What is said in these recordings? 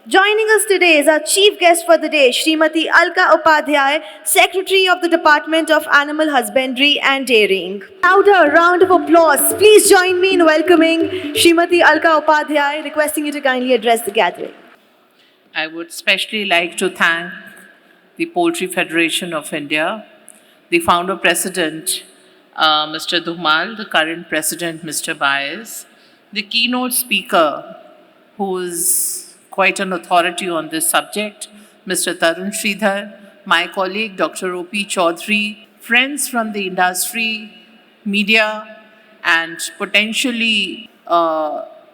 Joining us today is our chief guest for the day, Ms.Alka Upadhyaya, Secretary of the Department of Animal Husbandry and Dairying. Louder round of applause. Please join me in welcoming Ms.Alka Upadhyaya, requesting you to kindly address the gathering. I would especially like to thank the Poultry Federation of India, the founder president, Mr. Dhumal, the current president, Mr. Baez, the keynote speaker, who is quite an authority on this subject, Mr. Tarun Sridhar, my colleague, Dr. O.P. Chaudhary, friends from the industry, media, and potentially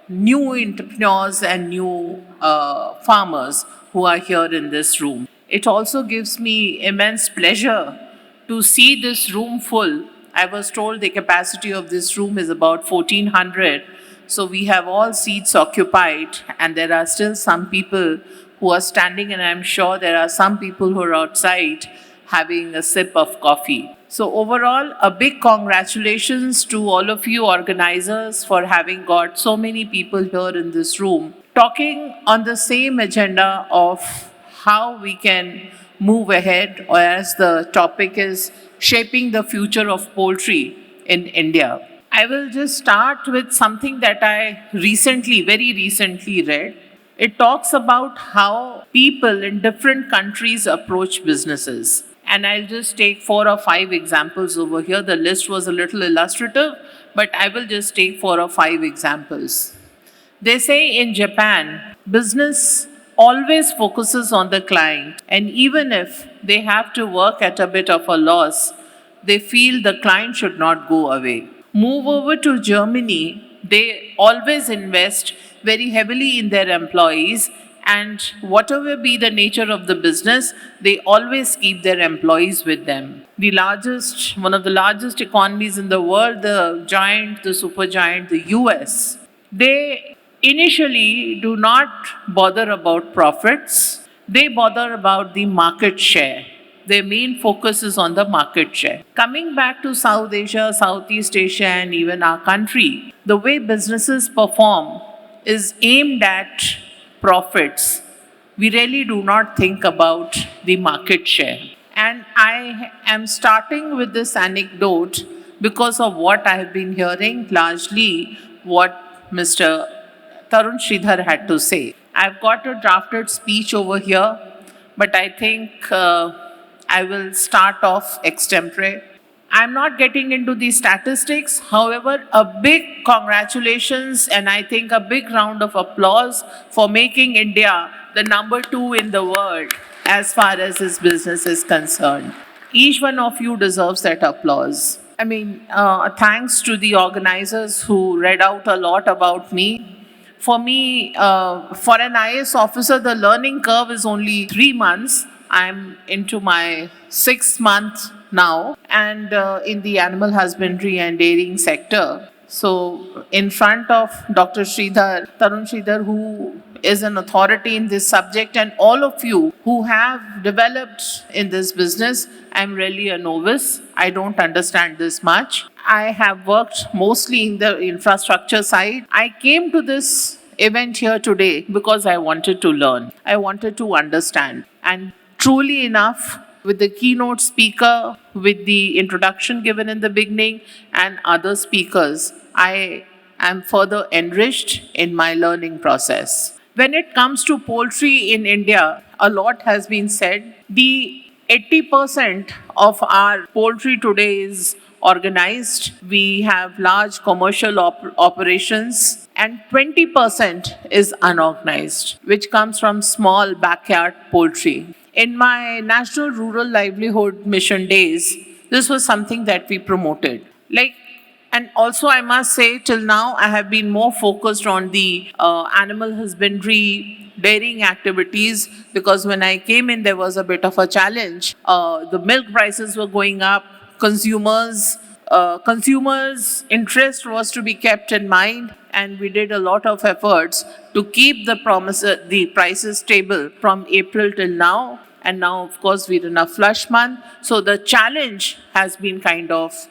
new entrepreneurs and new farmers who are here in this room. It also gives me immense pleasure to see this room full. I was told the capacity of this room is about 1,400. So we have all seats occupied, and there are still some people who are standing, and I'm sure there are some people who are outside having a sip of coffee. So overall, a big congratulations to all of you organizers for having got so many people here in this room, talking on the same agenda of how we can move ahead, or as the topic is, shaping the future of poultry in India. I will just start with something that I very recently read. It talks about how people in different countries approach businesses. And I'll just take 4 or 5 examples over here. The list was a little illustrative, but I will just take 4 or 5 examples. They say in Japan, business always focuses on the client, and even if they have to work at a bit of a loss, they feel the client should not go away. Move over to Germany, they always invest very heavily in their employees, and whatever be the nature of the business, they always keep their employees with them. One of the largest economies in the world, the supergiant, the US, they initially do not bother about profits, they bother about the market share. Their main focus is on the market share. Coming back to South Asia, Southeast Asia, and even our country, the way businesses perform is aimed at profits. We really do not think about the market share. And I am starting with this anecdote because of what I have been hearing, largely what Mr. Tarun Sridhar had to say. I've got a drafted speech over here, but I think I will start off extempore. I'm not getting into the statistics. However, a big congratulations and I think a big round of applause for making India the number 2 in the world as far as this business is concerned. Each one of you deserves that applause. Thanks to the organizers who read out a lot about me. For me, for an IAS officer, the learning curve is only 3 months. I'm into my 6th month now, and in the animal husbandry and dairying sector. So in front of Dr. Tarun Sridhar, who is an authority in this subject, and all of you who have developed in this business, I'm really a novice. I don't understand this much. I have worked mostly in the infrastructure side. I came to this event here today because I wanted to learn. I wanted to understand. And truly enough, with the keynote speaker, with the introduction given in the beginning, and other speakers, I am further enriched in my learning process. When it comes to poultry in India, a lot has been said. The 80% of our poultry today is organized. We have large commercial operations, and 20% is unorganized, which comes from small backyard poultry. In my National Rural Livelihood Mission days, this was something that we promoted. And also I must say, till now, I have been more focused on the animal husbandry, dairying activities, because when I came in, there was a bit of a challenge. The milk prices were going up. Consumers' interest was to be kept in mind, and we did a lot of efforts to keep the prices stable from April till now. And now, of course, we're in a flush month. So the challenge has been kind of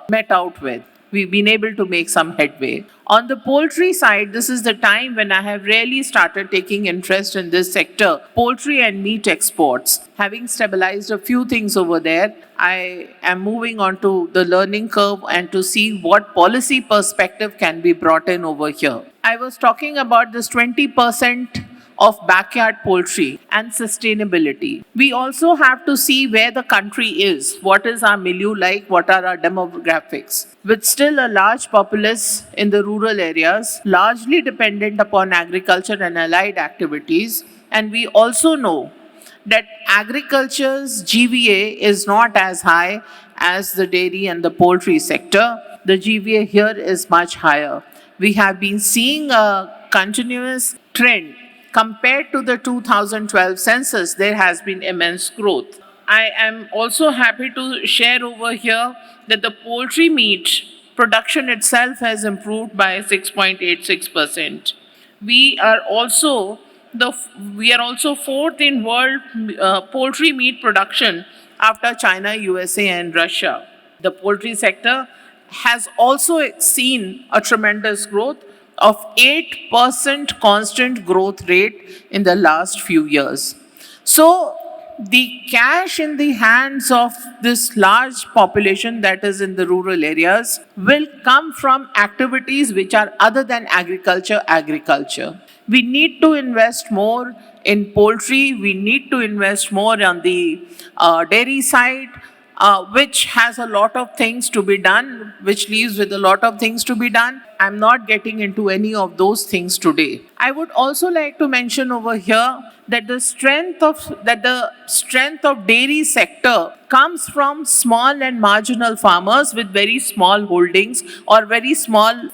met out with. we've been able to make some headway. On the poultry side, this is the time when I have really started taking interest in this sector, poultry and meat exports. Having stabilized a few things over there, I am moving on to the learning curve and to see what policy perspective can be brought in over here. I was talking about this 20% of backyard poultry and sustainability. We also have to see where the country is, what is our milieu like, what are our demographics. With still a large populace in the rural areas, largely dependent upon agriculture and allied activities, and we also know that agriculture's GVA is not as high as the dairy and the poultry sector. The GVA here is much higher. We have been seeing a continuous trend. Compared to the 2012 census, there has been immense growth. I am also happy to share over here that the poultry meat production itself has improved by 6.86%. We are also fourth in world poultry meat production after China, USA, and Russia. The poultry sector has also seen a tremendous growth of 8% constant growth rate in the last few years. So the cash in the hands of this large population that is in the rural areas will come from activities which are other than agriculture. We need to invest more in poultry. We need to invest more on the dairy side, which has a lot of things to be done, which leaves with a lot of things to be done. I'm not getting into any of those things today. I would also like to mention over here that the strength of dairy sector comes from small and marginal farmers with very small holdings or very small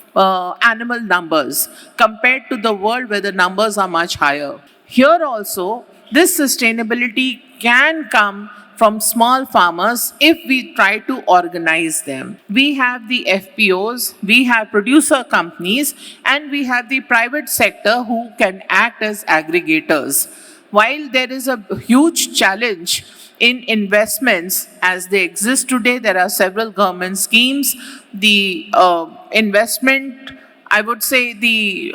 animal numbers compared to the world where the numbers are much higher. Here also, this sustainability can come from small farmers if we try to organize them. We have the FPOs, we have producer companies, and we have the private sector who can act as aggregators. While there is a huge challenge in investments as they exist today, there are several government schemes. The investment, I would say the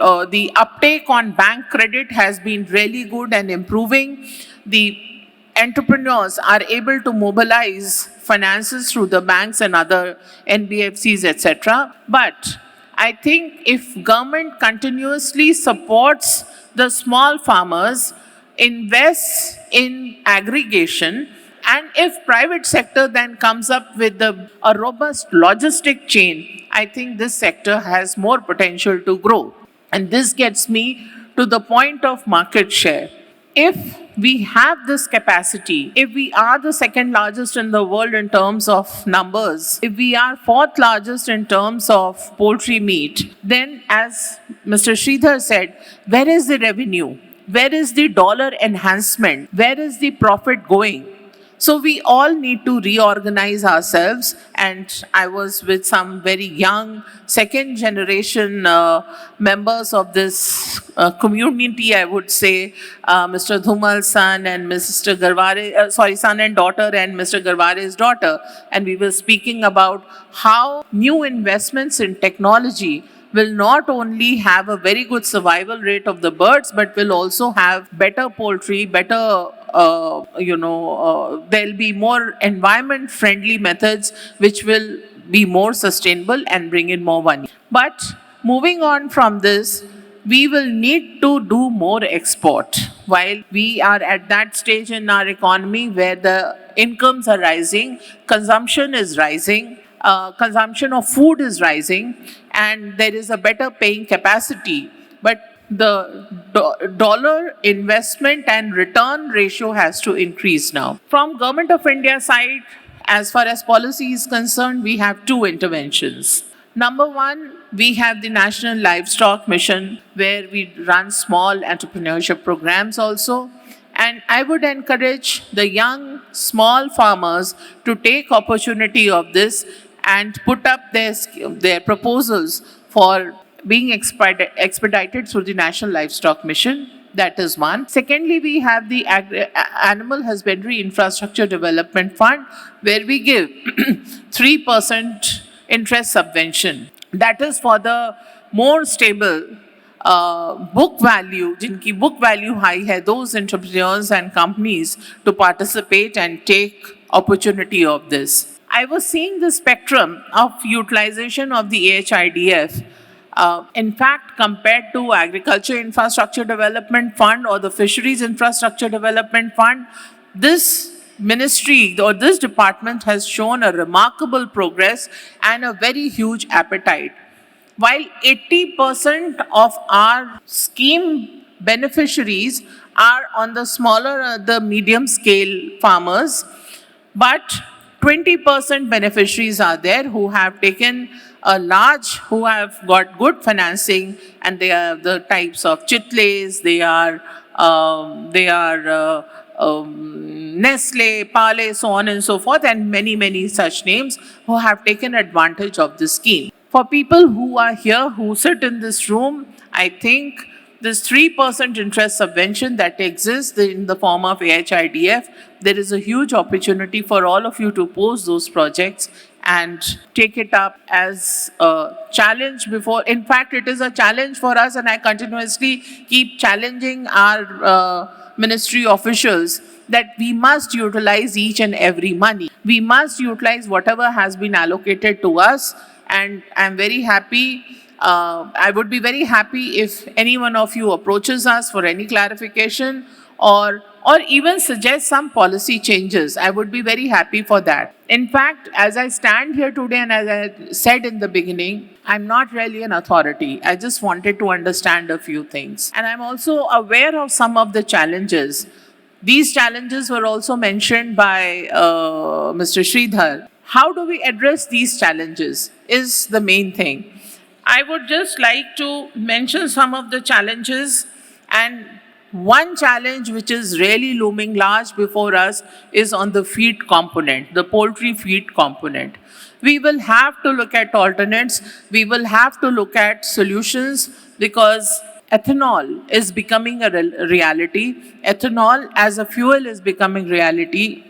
uptake on bank credit has been really good and improving. The entrepreneurs are able to mobilize finances through the banks and other NBFCs, etc. But I think if government continuously supports the small farmers, invests in aggregation, and if private sector then comes up with a robust logistic chain, I think this sector has more potential to grow. And this gets me to the point of market share. If we have this capacity, if we are the second largest in the world in terms of numbers, if we are fourth largest in terms of poultry meat, then as Mr. Sridhar said, where is the revenue? Where is the dollar enhancement? Where is the profit going? So we all need to reorganize ourselves, and I was with some very young second generation members of this community, I would say, Mr. Dhumal's son and Mr. Garware, son and daughter and Mr. Garware's daughter, and we were speaking about how new investments in technology will not only have a very good survival rate of the birds, but will also have better poultry, better there'll be more environment-friendly methods which will be more sustainable and bring in more money. But moving on from this, we will need to do more export. While we are at that stage in our economy where the incomes are rising, consumption is rising, consumption of food is rising, and there is a better paying capacity. But the dollar investment and return ratio has to increase now. From Government of India side, as far as policy is concerned, we have two interventions. Number one, we have the National Livestock Mission, where we run small entrepreneurship programs also. And I would encourage the young, small farmers to take opportunity of this and put up their proposals for being expedited through the National Livestock Mission. That is one. Secondly, we have the Animal Husbandry Infrastructure Development Fund, where we give 3% interest subvention. That is for the more stable book value, जिनकी book value high है, those entrepreneurs and companies to participate and take opportunity of this. I was seeing the spectrum of utilization of the AHIDF. In fact, compared to Agriculture Infrastructure Development Fund or the Fisheries Infrastructure Development Fund, this ministry or this department has shown a remarkable progress and a very huge appetite. While 80% of our scheme beneficiaries are on the smaller, the medium scale farmers, but 20% beneficiaries are there who have taken who have got good financing, and they are the types of Chitles, they are Nestle, Parle, so on and so forth, and many, many such names who have taken advantage of this scheme. For people who are here, who sit in this room, I think this 3% interest subvention that exists in the form of AHIDF, there is a huge opportunity for all of you to post those projects and take it up as a challenge before. In fact, it is a challenge for us, and I continuously keep challenging our ministry officials that we must utilize each and every money. We must utilize whatever has been allocated to us, and I'm very happy. I would be very happy if any one of you approaches us for any clarification or even suggest some policy changes. I would be very happy for that. In fact, as I stand here today and as I said in the beginning, I'm not really an authority. I just wanted to understand a few things. And I'm also aware of some of the challenges. These challenges were also mentioned by Mr. Sridhar. How do we address these challenges is the main thing. I would just like to mention some of the challenges, and one challenge which is really looming large before us is on the feed component, the poultry feed component. We will have to look at alternates, we will have to look at solutions, because ethanol is becoming a reality. Ethanol as a fuel is becoming reality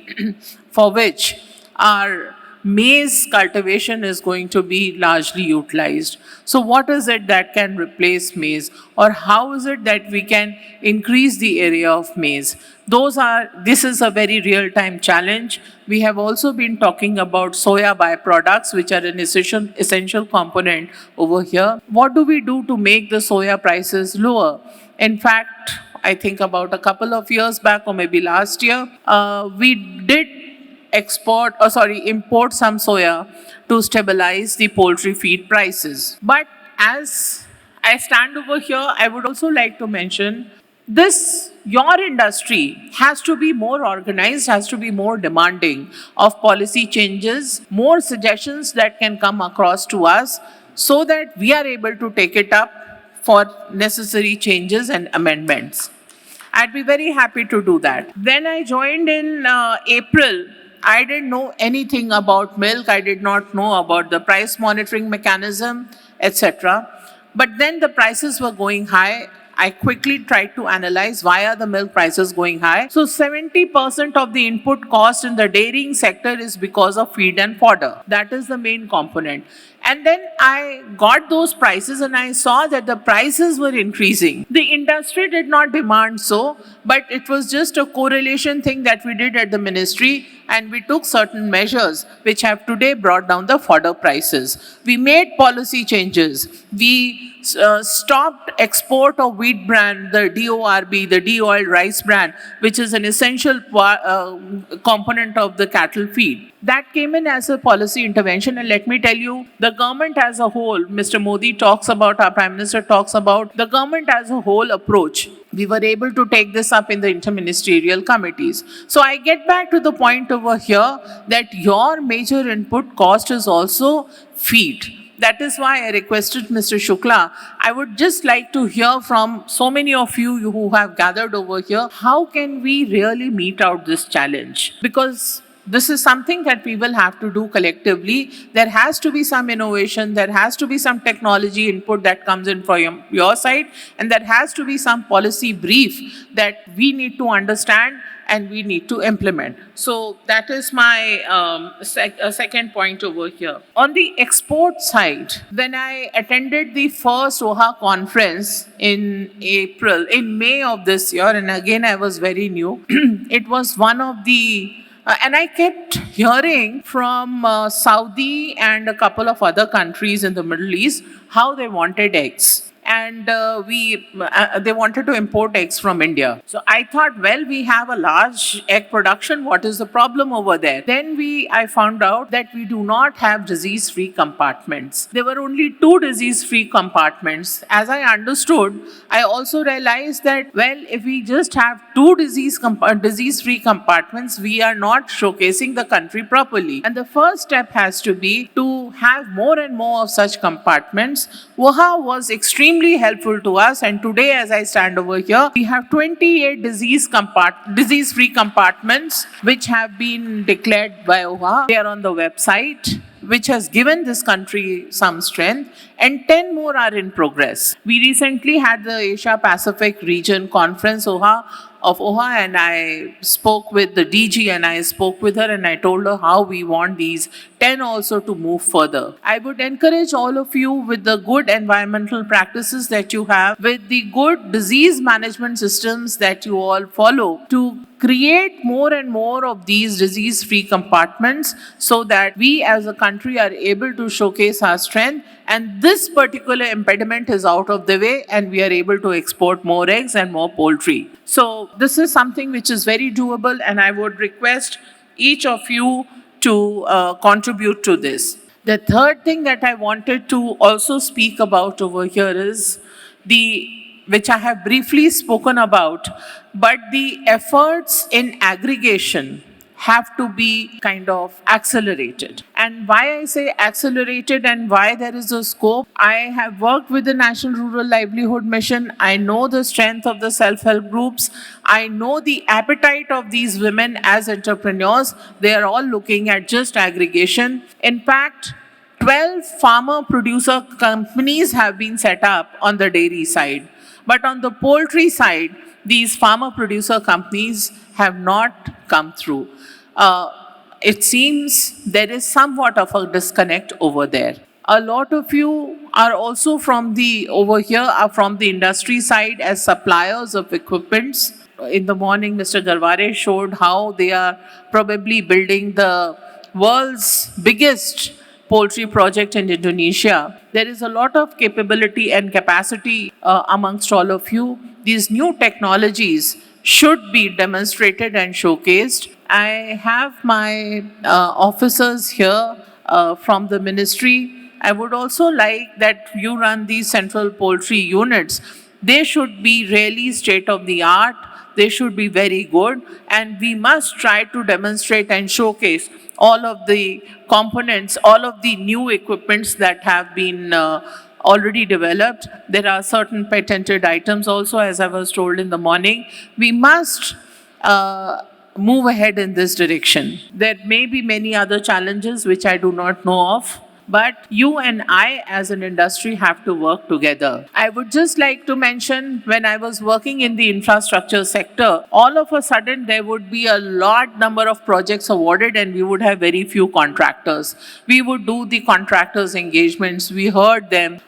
for which our maize cultivation is going to be largely utilized. So what is it that can replace maize, or how is it that we can increase the area of maize? This is a very real-time challenge. We have also been talking about soya byproducts, which are an essential component over here. What do we do to make the soya prices lower? In fact, I think about a couple of years back, or maybe last year, we did import some soya to stabilize the poultry feed prices. But as I stand over here, I would also like to mention your industry has to be more organized, has to be more demanding of policy changes, more suggestions that can come across to us so that we are able to take it up for necessary changes and amendments. I'd be very happy to do that. When I joined in April, I didn't know anything about milk. I did not know about the price monitoring mechanism, etc. But then the prices were going high. I quickly tried to analyze why are the milk prices going high. So 70% of the input cost in the dairying sector is because of feed and fodder. That is the main component. And then I got those prices and I saw that the prices were increasing. The industry did not demand so, but it was just a correlation thing that we did at the ministry, and we took certain measures which have today brought down the fodder prices. We made policy changes. We stopped export of wheat bran, the DORB, the de-oiled rice bran, which is an essential component of the cattle feed. That came in as a policy intervention, and let me tell you, the government as a whole, Mr. Modi talks about, our Prime Minister talks about, the government as a whole approach. We were able to take this up in the interministerial committees. So I get back to the point over here that your major input cost is also feed. That is why I requested Mr. Shukla, I would just like to hear from so many of you who have gathered over here, how can we really meet out this challenge? Because This is something that we will have to do collectively. There has to be some innovation, there has to be some technology input that comes in from your side, and there has to be some policy brief that we need to understand and we need to implement. So that is my second point over here. On the export side, when I attended the first OHA conference in May of this year, and again I was very new, it was one of the and I kept hearing from Saudi and a couple of other countries in the Middle East how they wanted eggs. And they wanted to import eggs from India. So I thought, well, we have a large egg production. What is the problem over there? Then I found out that we do not have disease-free compartments. There were only 2 disease-free compartments. As I understood, I also realized that, well, if we just have 2 disease-free compartments, we are not showcasing the country properly. And the first step has to be to have more and more of such compartments. OHA was extremely helpful to us, and today as I stand over here, we have 28 disease-free compartments which have been declared by OHA. They are on the website, which has given this country some strength, and 10 more are in progress. We recently had the Asia Pacific Region Conference of OHA, and I spoke with the DG, and I spoke with her and I told her how we want these 10 also to move further. I would encourage all of you, with the good environmental practices that you have, with the good disease management systems that you all follow, to create more and more of these disease-free compartments so that we as a country are able to showcase our strength, and this particular impediment is out of the way and we are able to export more eggs and more poultry. So this is something which is very doable, and I would request each of you to contribute to this. The third thing that I wanted to also speak about over here is which I have briefly spoken about, but the efforts in aggregation have to be kind of accelerated. And why I say accelerated and why there is a scope, I have worked with the National Rural Livelihood Mission. I know the strength of the self-help groups. I know the appetite of these women as entrepreneurs. They are all looking at just aggregation. In fact, 12 farmer producer companies have been set up on the dairy side. But on the poultry side, these farmer producer companies have not come through. It seems there is somewhat of a disconnect over there. A lot of you are also from the industry side as suppliers of equipments. In the morning, Mr. Garware showed how they are probably building the world's biggest poultry project in Indonesia. There is a lot of capability and capacity amongst all of you. These new technologies should be demonstrated and showcased. I have my officers here from the ministry. I would also like that you run these central poultry units. They should be really state of the art. They should be very good, and we must try to demonstrate and showcase all of the components, all of the new equipments that have been already developed. There are certain patented items also, as I was told in the morning. We must move ahead in this direction. There may be many other challenges which I do not know of, but you and I as an industry have to work together. I would just like to mention, when I was working in the infrastructure sector, all of a sudden there would be a large number of projects awarded and we would have very few contractors. We would do the contractors' engagements, we heard them.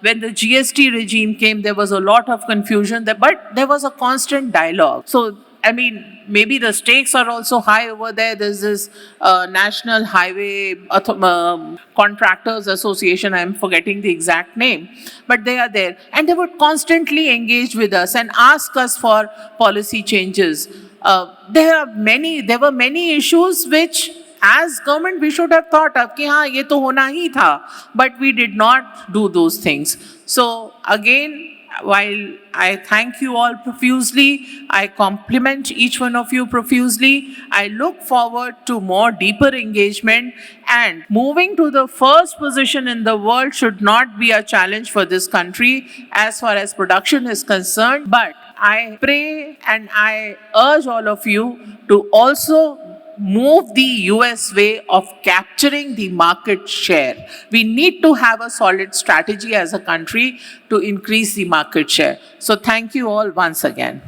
When the GST regime came, there was a lot of confusion, but there was a constant dialogue. So, I mean, maybe the stakes are also high over there. There's this National Highway Contractors Association, I'm forgetting the exact name, but they are there. And they would constantly engage with us and ask us for policy changes. There were many issues which, as government, we should have thought of, कि हाँ ये तो होना ही था, but we did not do those things. So again, while I thank you all profusely, I compliment each one of you profusely, I look forward to more deeper engagement, and moving to the first position in the world should not be a challenge for this country as far as production is concerned. But I pray and I urge all of you to also move the US way of capturing the market share. We need to have a solid strategy as a country to increase the market share. So thank you all once again.